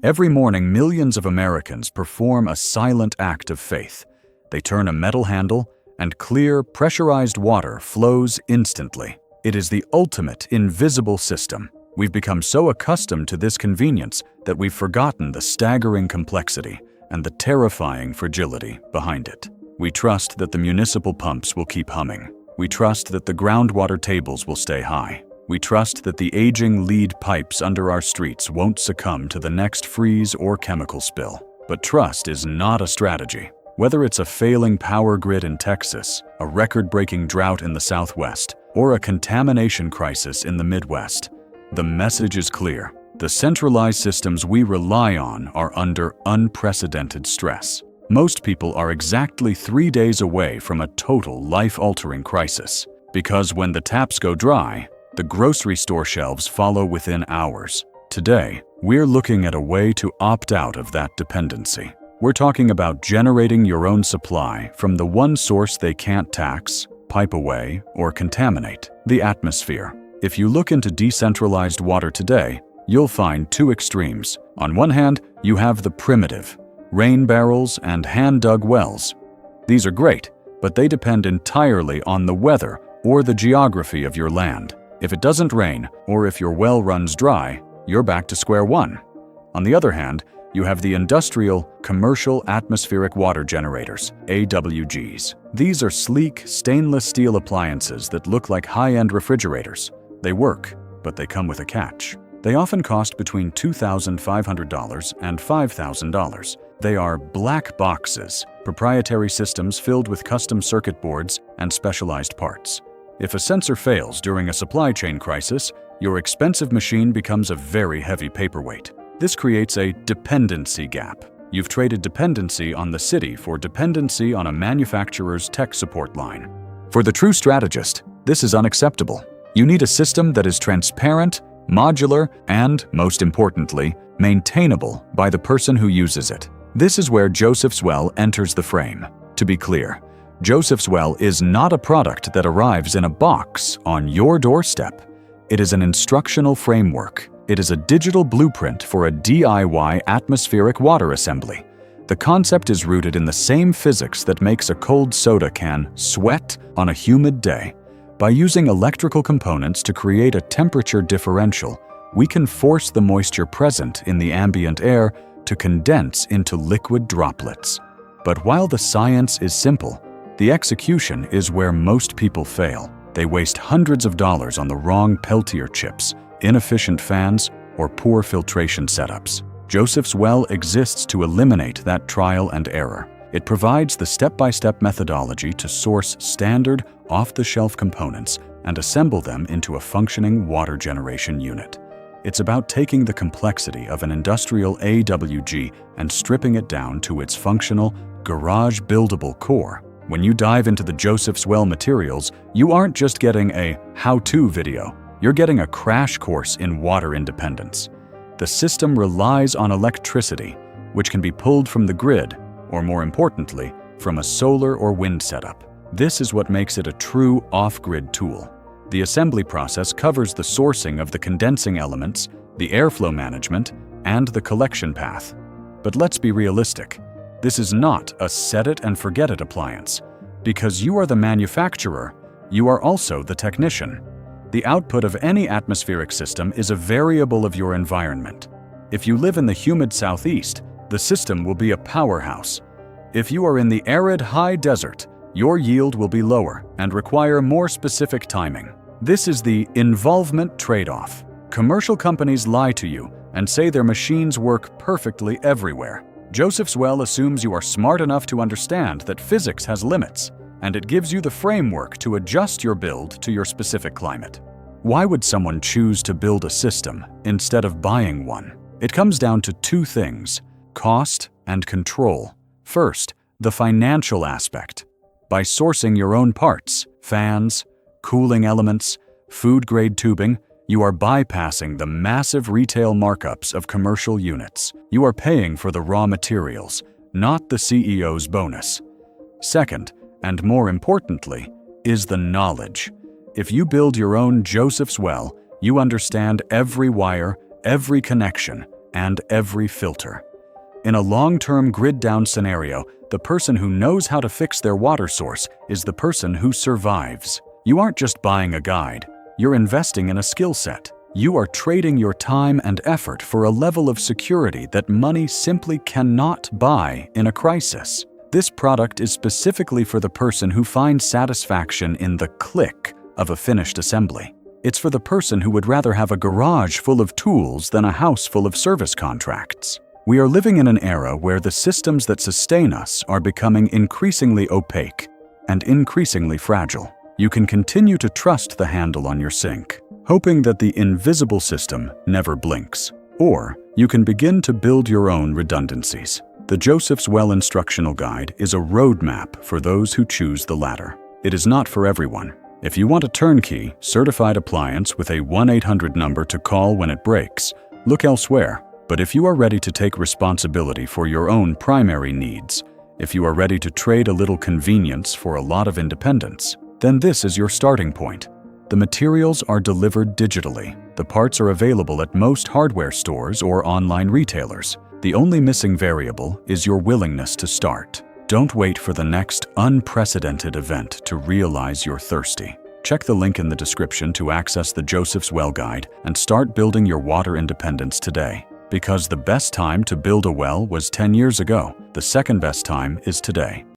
Every morning, millions of Americans perform a silent act of faith. They turn a metal handle, and clear, pressurized water flows instantly. It is the ultimate invisible system. We've become so accustomed to this convenience that we've forgotten the staggering complexity and the terrifying fragility behind it. We trust that the municipal pumps will keep humming. We trust that the groundwater tables will stay high. We trust that the aging lead pipes under our streets won't succumb to the next freeze or chemical spill. But trust is not a strategy. Whether it's a failing power grid in Texas, a record-breaking drought in the Southwest, or a contamination crisis in the Midwest, the message is clear. The centralized systems we rely on are under unprecedented stress. Most people are exactly 3 days away from a total life-altering crisis, because when the taps go dry, the grocery store shelves follow within hours. Today, we're looking at a way to opt out of that dependency. We're talking about generating your own supply from the one source they can't tax, pipe away, or contaminate: the atmosphere. If you look into decentralized water today, you'll find two extremes. On one hand, you have the primitive, rain barrels and hand-dug wells. These are great, but they depend entirely on the weather or the geography of your land. If it doesn't rain, or if your well runs dry, you're back to square one. On the other hand, you have the industrial, commercial atmospheric water generators, AWGs. These are sleek, stainless steel appliances that look like high-end refrigerators. They work, but they come with a catch. They often cost between $2,500 and $5,000. They are black boxes, proprietary systems filled with custom circuit boards and specialized parts. If a sensor fails during a supply chain crisis, your expensive machine becomes a very heavy paperweight. This creates a dependency gap. You've traded dependency on the city for dependency on a manufacturer's tech support line. For the true strategist, this is unacceptable. You need a system that is transparent, modular, and, most importantly, maintainable by the person who uses it. This is where Joseph's Well enters the frame. To be clear, Joseph's Well is not a product that arrives in a box on your doorstep. It is an instructional framework. It is a digital blueprint for a DIY atmospheric water assembly. The concept is rooted in the same physics that makes a cold soda can sweat on a humid day. By using electrical components to create a temperature differential, we can force the moisture present in the ambient air to condense into liquid droplets. But while the science is simple, the execution is where most people fail. They waste hundreds of dollars on the wrong Peltier chips, inefficient fans, or poor filtration setups. Joseph's Well exists to eliminate that trial and error. It provides the step-by-step methodology to source standard, off-the-shelf components and assemble them into a functioning water generation unit. It's about taking the complexity of an industrial AWG and stripping it down to its functional, garage-buildable core. When you dive into the Joseph's Well materials, you aren't just getting a how-to video. You're getting a crash course in water independence. The system relies on electricity, which can be pulled from the grid, or more importantly, from a solar or wind setup. This is what makes it a true off-grid tool. The assembly process covers the sourcing of the condensing elements, the airflow management, and the collection path. But let's be realistic. This is not a set-it-and-forget-it appliance. Because you are the manufacturer, you are also the technician. The output of any atmospheric system is a variable of your environment. If you live in the humid southeast, the system will be a powerhouse. If you are in the arid high desert, your yield will be lower and require more specific timing. This is the involvement trade-off. Commercial companies lie to you and say their machines work perfectly everywhere. Joseph's Well assumes you are smart enough to understand that physics has limits, and it gives you the framework to adjust your build to your specific climate. Why would someone choose to build a system instead of buying one? It comes down to two things: cost and control. First, the financial aspect. By sourcing your own parts, fans, cooling elements, food-grade tubing, you are bypassing the massive retail markups of commercial units. You are paying for the raw materials, not the CEO's bonus. Second, and more importantly, is the knowledge. If you build your own Joseph's Well, you understand every wire, every connection, and every filter. In a long-term grid-down scenario, the person who knows how to fix their water source is the person who survives. You aren't just buying a guide, you're investing in a skill set. You are trading your time and effort for a level of security that money simply cannot buy in a crisis. This product is specifically for the person who finds satisfaction in the click of a finished assembly. It's for the person who would rather have a garage full of tools than a house full of service contracts. We are living in an era where the systems that sustain us are becoming increasingly opaque and increasingly fragile. You can continue to trust the handle on your sink, hoping that the invisible system never blinks. Or you can begin to build your own redundancies. The Joseph's Well Instructional Guide is a roadmap for those who choose the latter. It is not for everyone. If you want a turnkey, certified appliance with a 1-800 number to call when it breaks, look elsewhere. But if you are ready to take responsibility for your own primary needs, if you are ready to trade a little convenience for a lot of independence, then this is your starting point. The materials are delivered digitally. The parts are available at most hardware stores or online retailers. The only missing variable is your willingness to start. Don't wait for the next unprecedented event to realize you're thirsty. Check the link in the description to access the Joseph's Well Guide and start building your water independence today. Because the best time to build a well was 10 years ago, the second best time is today.